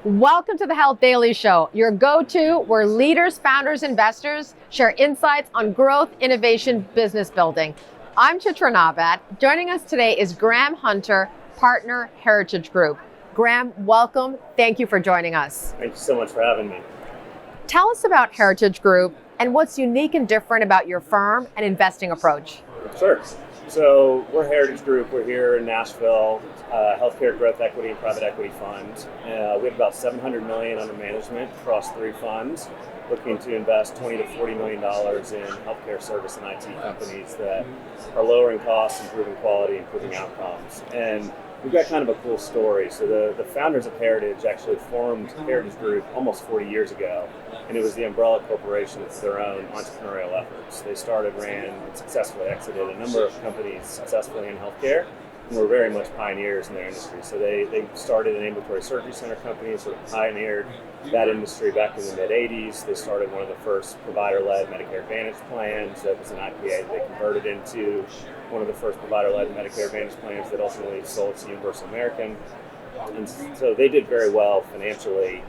Welcome to the Health Daily Show, your go-to where leaders, founders, investors share insights on growth, innovation, business building. I'm Chitra Nabat. Joining us today is Graham Hunter, partner, Heritage Group. Graham, welcome. Thank you for joining us. Thank you so much for having me. Tell us about Heritage Group and what's unique and different about your firm and investing approach. Sure. So we're Heritage Group. We're here in Nashville, healthcare growth equity and private equity fund. We have about $700 million under management across three funds, looking to invest $20 to $40 million in healthcare service and IT companies that are lowering costs, improving quality, improving outcomes. And we've got kind of a cool story. So the founders of Heritage actually formed Heritage Group almost 40 years ago, and it was the umbrella corporation for their own entrepreneurial efforts. They started, ran, and successfully exited a number of companies successfully in healthcare, and were very much pioneers in their industry. So they started an ambulatory surgery center company, sort of pioneered that industry back in the mid-'80s. They started one of the first provider-led Medicare Advantage plans that was an IPA that they converted into one of the first provider-led Medicare Advantage plans that ultimately sold to Universal American. And so they did very well financially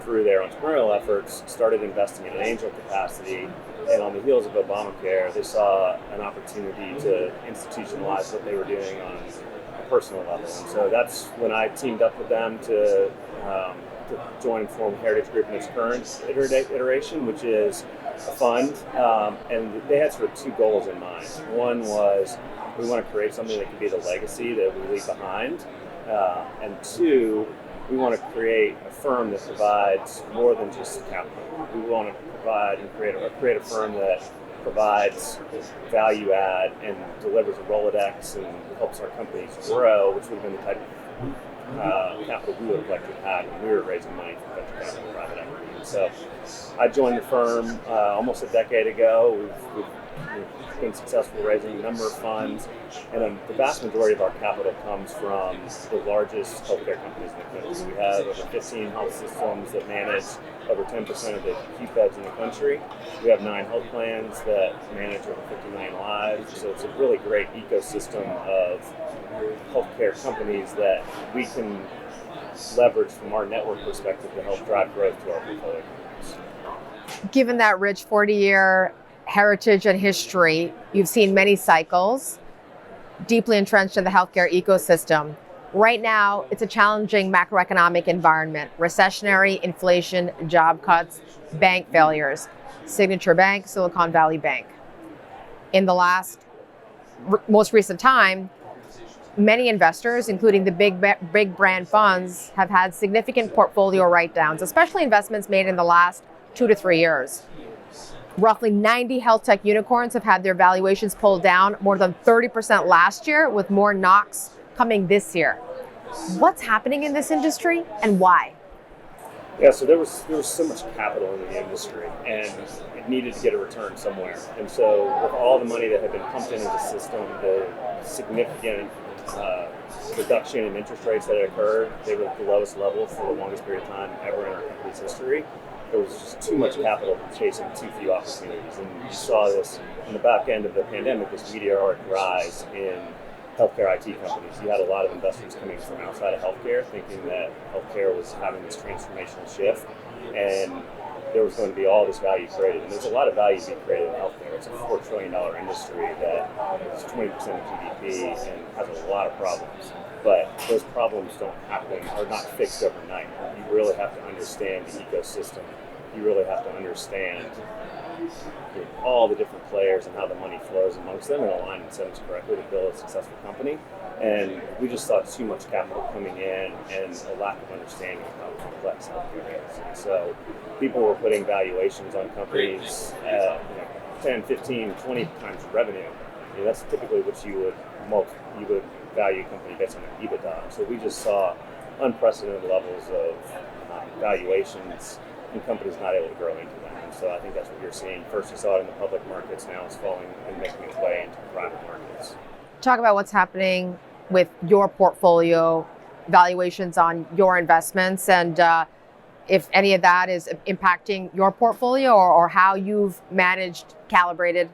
through their entrepreneurial efforts, started investing in an angel capacity, and on the heels of Obamacare, they saw an opportunity to institutionalize what they were doing on a personal level. And so that's when I teamed up with them to join and form Heritage Group in its current iteration, which is a fund. And they had sort of two goals in mind. One was we want to create something that could be the legacy that we leave behind. And two, we want to create a firm that provides more than just capital. We want to provide and create a firm that provides value add and delivers a Rolodex and helps our companies grow, which would have been the type of capital we would have liked to have had when we were raising money for venture capital and private equity. And so I joined the firm almost a decade ago. We've been successful raising a number of funds, and the vast majority of our capital comes from the largest healthcare companies in the country. We have over 15 health systems that manage over 10% of the acute beds in the country. We have 9 health plans that manage over 50 million lives. So it's a really great ecosystem of healthcare companies that we can leverage from our network perspective to help drive growth to our portfolio companies. Given that rich 40-year heritage and history, you've seen many cycles, deeply entrenched in the healthcare ecosystem. Right now, it's a challenging macroeconomic environment, recessionary, inflation, job cuts, bank failures. Signature Bank, Silicon Valley Bank. In the most recent time, many investors, including the big brand funds, have had significant portfolio write-downs, especially investments made in the last 2 to 3 years. Roughly 90 health tech unicorns have had their valuations pulled down more than 30% last year, with more knocks coming this year. What's happening in this industry and why? Yeah, so there was so much capital in the industry, and it needed to get a return somewhere. And so with all the money that had been pumped into the system, the significant reduction in interest rates that had occurred, they were at the lowest level for the longest period of time ever in our company's history. There was just too much capital chasing too few opportunities. And you saw this in the back end of the pandemic, this meteoric rise in healthcare IT companies. You had a lot of investors coming from outside of healthcare, thinking that healthcare was having this transformational shift, and there was going to be all this value created. And there's a lot of value to be created in healthcare. It's a $4 trillion industry that is 20% of GDP and has a lot of problems. But those problems don't happen, are not fixed overnight. You really have to understand the ecosystem. You really have to understand all the different players and how the money flows amongst them and align incentives correctly to build a successful company. And we just saw too much capital coming in and a lack of understanding of how complex healthcare is. And so people were putting valuations on companies at 10, 15, 20 times revenue. That's typically what you would value a company based on their EBITDA. So we just saw unprecedented levels of valuations and companies not able to grow into them. And so I think that's what you're seeing. First you saw it in the public markets, now it's falling and making its way into the private markets. Talk about what's happening with your portfolio, valuations on your investments, and if any of that is impacting your portfolio or how you've managed, calibrated.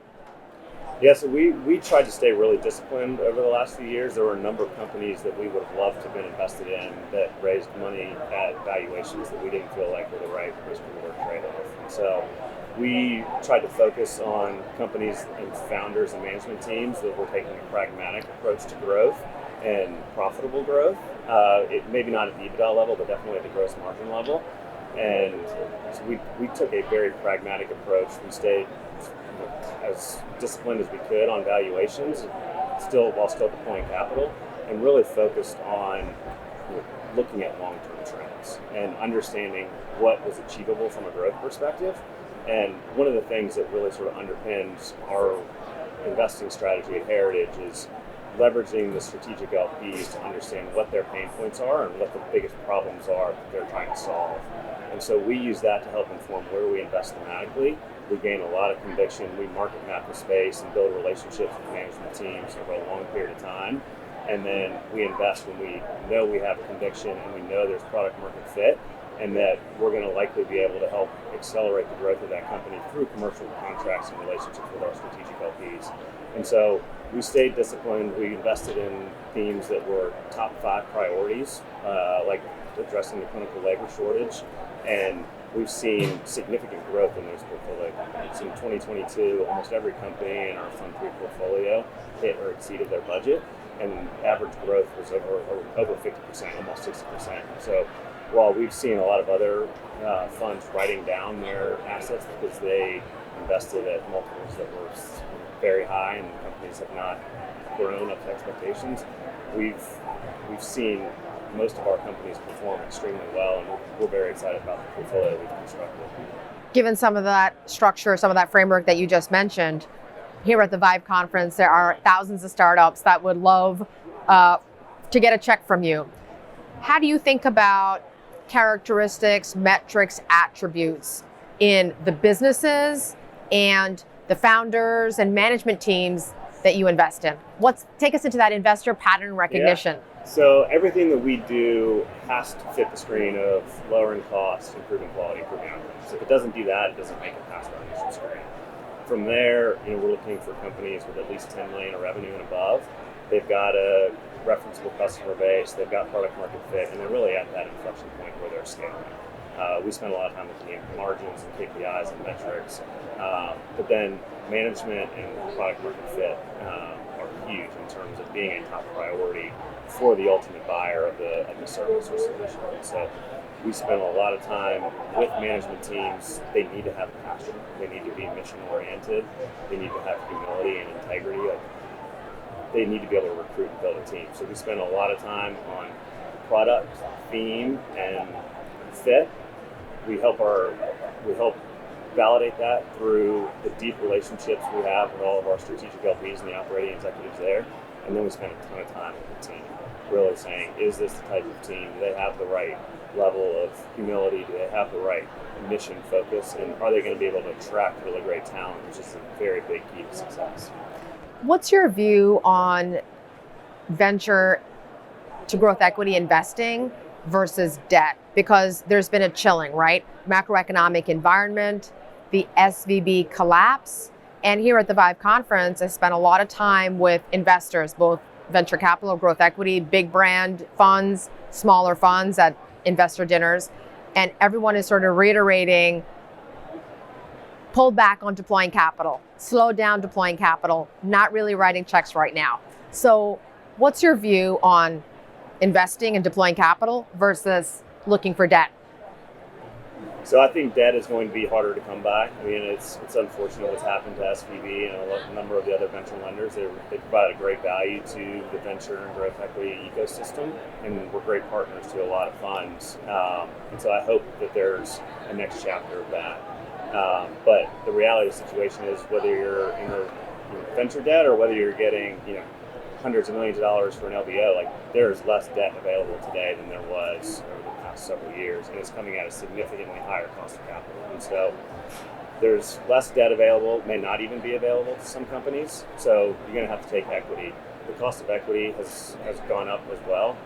Yeah, so we tried to stay really disciplined over the last few years. There were a number of companies that we would have loved to have been invested in that raised money at valuations that we didn't feel like were the right risk reward trade-off. And so we tried to focus on companies and founders and management teams that were taking a pragmatic approach to growth and profitable growth. It maybe not at the EBITDA level, but definitely at the gross margin level. And so we took a very pragmatic approach. We stayed as disciplined as we could on valuations, while still deploying capital, and really focused on looking at long-term trends and understanding what was achievable from a growth perspective. And one of the things that really sort of underpins our investing strategy at Heritage is leveraging the strategic LPs to understand what their pain points are and what the biggest problems are that they're trying to solve. And so we use that to help inform where we invest thematically. We gain a lot of conviction. We market map the space and build relationships with management teams over a long period of time. And then we invest when we know we have conviction and we know there's product market fit, and that we're going to likely be able to help accelerate the growth of that company through commercial contracts and relationships with our strategic LPs. And so we stayed disciplined. We invested in themes that were top 5 priorities, like addressing the clinical labor shortage, and we've seen significant growth in those portfolio companies. In 2022, almost every company in our Fund 3 portfolio hit or exceeded their budget, and average growth was over 50%, almost 60%. So while we've seen a lot of other funds writing down their assets because they invested at multiples that were very high and companies have not grown up to expectations, we've seen most of our companies perform extremely well, and we're very excited about the portfolio we've constructed. Given some of that structure, some of that framework that you just mentioned, here at the Vive conference, there are thousands of startups that would love to get a check from you. How do you think about characteristics, metrics, attributes in the businesses and the founders and management teams that you invest in? Take us into that investor pattern recognition. Yeah. So everything that we do has to fit the screen of lowering costs, improving quality, improving outcomes. If it doesn't do that, it doesn't make it past our initial screen. From there, we're looking for companies with at least 10 million of revenue and above. They've got a referenceable customer base, they've got product market fit, and they're really at that inflection point where they're scaling. We spend a lot of time looking at margins and KPIs and metrics, but then management and product market fit are huge in terms of being a top priority for the ultimate buyer of the service or solution. So we spend a lot of time with management teams. They need to have passion. They need to be mission oriented. They need to have humility and integrity. They need to be able to recruit and build a team. So we spend a lot of time on product, theme, and fit. We help validate that through the deep relationships we have with all of our strategic LPs and the operating executives there. And then we spend a ton of time with the team, really saying, is this the type of team? Do they have the right level of humility? Do they have the right mission focus? And are they going to be able to attract really great talent, which is a very big key to success? What's your view on venture to growth equity investing versus debt? Because there's been a chilling, right? Macroeconomic environment, the SVB collapse. And here at the Vive conference, I spent a lot of time with investors, both venture capital, growth equity, big brand funds, smaller funds at investor dinners. And everyone is sort of reiterating, pull back on deploying capital, slow down deploying capital, not really writing checks right now. So what's your view on investing and deploying capital versus looking for debt? So I think debt is going to be harder to come by. I mean, it's unfortunate what's happened to SVB and a number of the other venture lenders. They provide a great value to the venture and growth equity ecosystem, and we're great partners to a lot of funds. And so I hope that there's a next chapter of that. But the reality of the situation is, whether you're in the venture debt or whether you're getting hundreds of millions of dollars for an LBO, there's less debt available today than there was over the past several years, and it's coming at a significantly higher cost of capital. And so there's less debt available, may not even be available to some companies, so you're going to have to take equity. The cost of equity has gone up as well.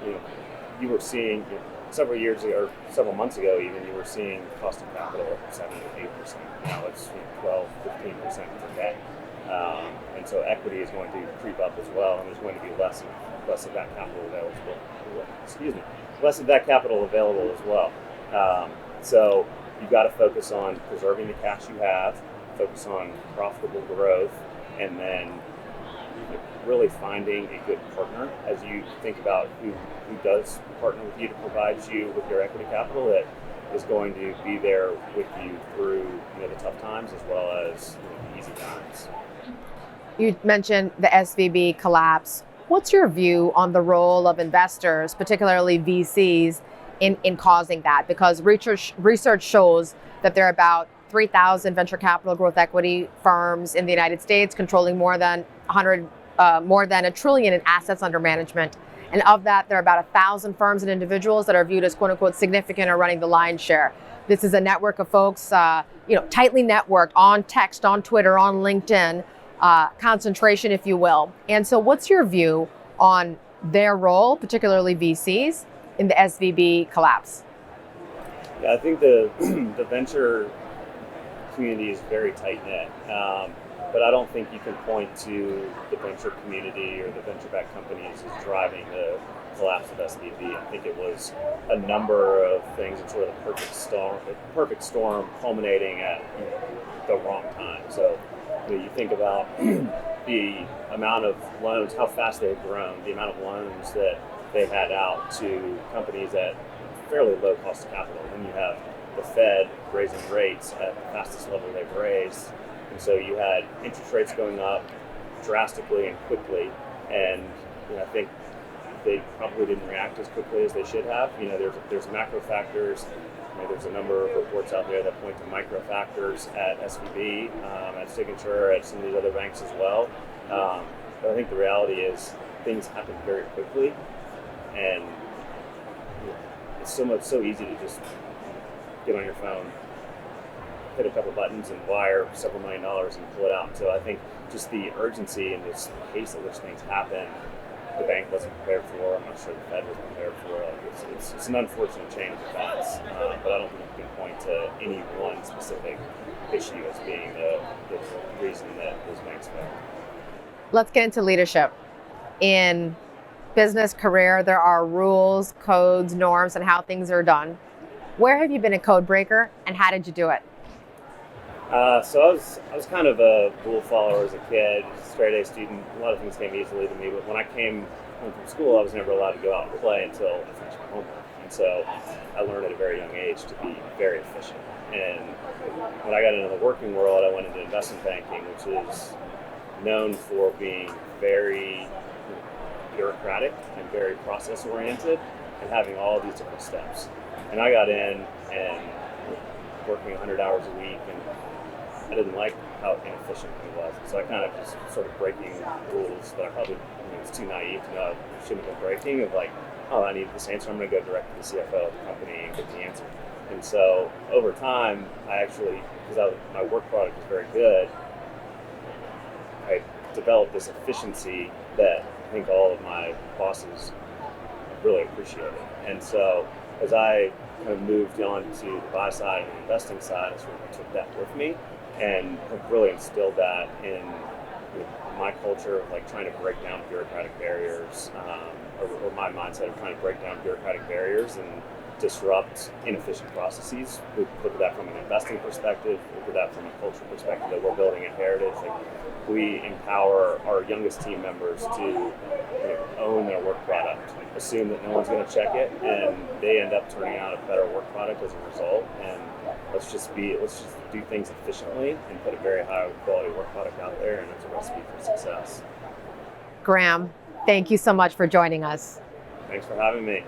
You were seeing several years ago, or several months ago even, you were seeing cost of capital at 7 to 8%. Now it's 12, 15% for debt. And so equity is going to creep up as well, and there's going to be less of that capital available. Less of that capital available as well. So you've got to focus on preserving the cash you have, focus on profitable growth, and then really finding a good partner as you think about who does partner with you to provide you with your equity capital that is going to be there with you through the tough times as well as the easy times. You mentioned the SVB collapse. What's your view on the role of investors, particularly VCs, in causing that? Because research shows that there are about 3,000 venture capital growth equity firms in the United States controlling more than $1 trillion in assets under management. And of that, there are about 1,000 firms and individuals that are viewed as quote unquote significant or running the lion's share. This is a network of folks, tightly networked on text, on Twitter, on LinkedIn, concentration, if you will. And so what's your view on their role, particularly VCs, in the SVB collapse? Yeah, I think the venture community is very tight-knit. But I don't think you can point to the venture community or the venture-backed companies as driving the collapse of SVB. I think it was a number of things and sort of the perfect storm culminating at the wrong time. So you think about the amount of loans, how fast they had grown, the amount of loans that they had out to companies at fairly low cost of capital. And then you have the Fed raising rates at the fastest level they've raised. And so you had interest rates going up drastically and quickly, and I think they probably didn't react as quickly as they should have. There's macro factors. There's a number of reports out there that point to micro factors at SVB, at Signature, at some of these other banks as well. But I think the reality is things happen very quickly, and it's so easy to just get on your phone, hit a couple buttons and wire several $1 million and pull it out. So I think just the urgency and the pace at which things happen, the bank wasn't prepared for. I'm not sure the Fed was prepared for. It's an unfortunate chain of events, but I don't think you can point to any one specific issue as being the reason that those banks failed. Let's get into leadership. In business career, there are rules, codes, norms, and how things are done. Where have you been a code breaker, and how did you do it? So I was kind of a rule follower as a kid, straight A student. A lot of things came easily to me, but when I came home from school, I was never allowed to go out and play until I finished my homework. And so I learned at a very young age to be very efficient. And when I got into the working world, I went into investment banking, which is known for being very bureaucratic and very process oriented and having all these different steps. And I got in and working 100 hours a week, and I didn't like how inefficient it was. So I kind of just sort of breaking rules that I probably was too naive to know I shouldn't have been breaking, of like, oh, I need this answer, I'm going to go direct to the CFO of the company and get the answer. And so over time, I actually, because my work product was very good, I developed this efficiency that I think all of my bosses really appreciated. And so as I kind of moved on to the buy side and the investing side, I sort of took that with me and have really instilled that in my culture of like trying to break down bureaucratic barriers, or my mindset of trying to break down bureaucratic barriers and disrupt inefficient processes. We look at that from an investing perspective, look at that from a cultural perspective that we're building at Heritage. Like, we empower our youngest team members to own their work product, assume that no one's going to check it, and they end up turning out a better work product as a result. And let's just do things efficiently and put a very high quality work product out there, and it's a recipe for success. Graham, thank you so much for joining us. Thanks for having me.